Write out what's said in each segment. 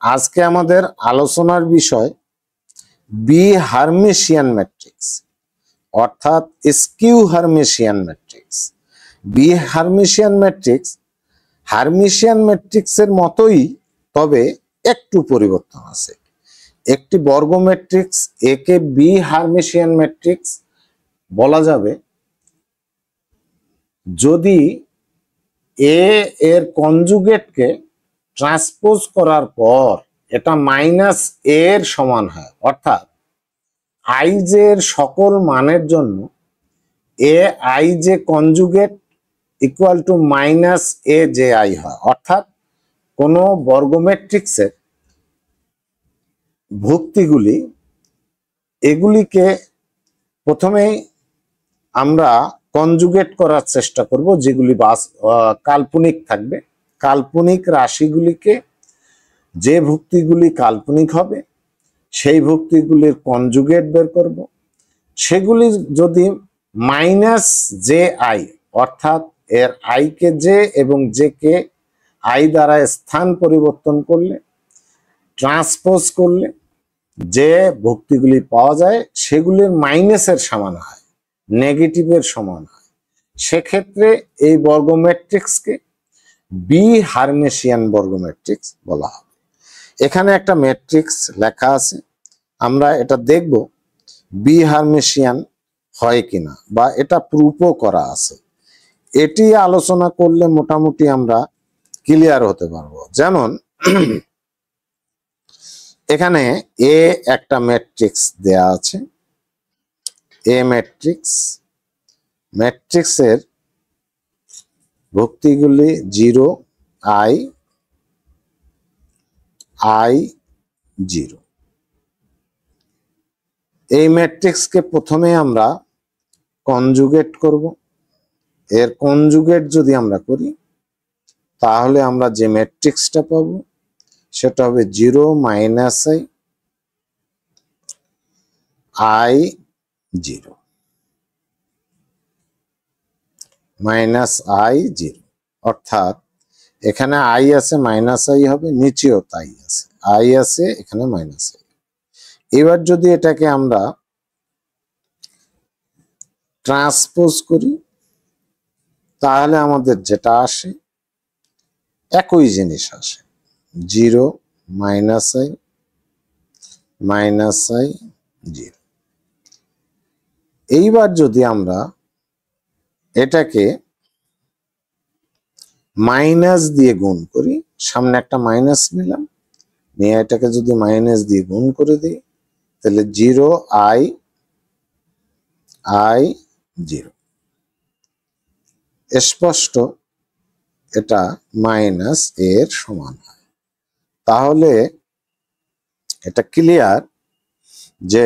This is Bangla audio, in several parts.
আজকে আমাদের আলোচনার বিষয় বি হার্মেশিয়ান ম্যাট্রিক্স অর্থাৎ স্কিউ হার্মেশিয়ান ম্যাট্রিক্স। বি হার্মেশিয়ান ম্যাট্রিক্সের মতোই, তবে একটু পরিবর্তন আছে। একটি বর্গ ম্যাট্রিক্স একে বি হার্মেশিয়ান ম্যাট্রিক্স বলা যাবে যদি এ এর কনজুগেটকে ট্রান্সপোজ করার পর এটা মাইনাস এ এর সমান হয়, অর্থাৎ আই জে এর সকল মানের জন্য A I J conjugate equal to minus A J I হয়। অর্থাৎ কোন বর্গ ম্যাট্রিক্সের ভুক্তিগুলি এগুলিকে প্রথমেই আমরা কনজুগেট করার চেষ্টা করব, যেগুলি কাল্পনিক থাকবে। কাল্পনিক রাশিগুলিকে, যে ভুক্তিগুলি কাল্পনিক হবে সেই ভুক্তিগুলির কনজুগেট বের করব। সেগুলি যদি মাইনাস জে আই অর্থাৎ এর আই কে জে এবং জে কে আই দ্বারা স্থান পরিবর্তন করলে, ট্রান্সপোজ করলে যে ভুক্তিগুলি পাওয়া যায় সেগুলির মাইনাসের সমান হয়, নেগেটিভের সমান হয়। সেক্ষেত্রে এই বর্গ ম্যাট্রিক্সকে বি হার্মেশিয়ান বর্গ ম্যাট্রিক্স বলা হবে। এখানে একটা ম্যাট্রিক্স লেখা আছে, আমরা এটা দেখব বি হার্মেশিয়ান হয় কিনা, বা এটা প্রুফও করা আছে। এটি আলোচনা করলে মোটামুটি আমরা ক্লিয়ার হতে পারবো। যেমন এখানে এ একটা ম্যাট্রিক্স দেয়া আছে, এ ম্যাট্রিক্সের ভুক্তিগুলি 0 আই আই 0। এই ম্যাট্রিক্সকে প্রথমে আমরা কনজুগেট করব। এর কনজুগেট যদি আমরা করি তাহলে আমরা যে ম্যাট্রিক্সটা পাবো সেটা হবে 0 মাইনাস আই 0 মাইনাস আই 0। অর্থাৎ এখানে আই আছে, মাইনাস আই হবে, নিচেও তাই আছে, আই আছে, এখানে মাইনাস আই। এবার যদি এটাকে আমরা ট্রান্সপোজ করি তাহলে আমাদের যেটা আসে একই জিনিস আসে, 0 মাইনাস আই 0। এইবার যদি আমরা এটাকে মাইনাস দিয়ে গুণ করি, সামনে একটা মাইনাস নিলাম, নিয়ে এটাকে যদি মাইনাস দিয়ে গুণ করে দিই তাহলে 0 আই 0। স্পষ্ট এটা মাইনাস এর সমান হয়। তাহলে এটা ক্লিয়ার যে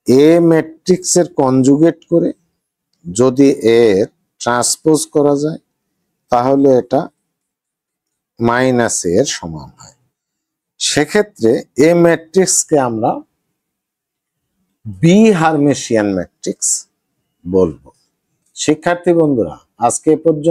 এ ম্যাট্রিক্সের কনজুগেট করে যদি এর ট্রান্সপোজ করা যায় তাহলে এটা মাইনাস এর সমান হয়। সেক্ষেত্রে এ ম্যাট্রিক্সকে আমরা বি হার্মেশিয়ান ম্যাট্রিক্স বলবো। শিক্ষার্থী বন্ধুরা, আজকে পর্যন্ত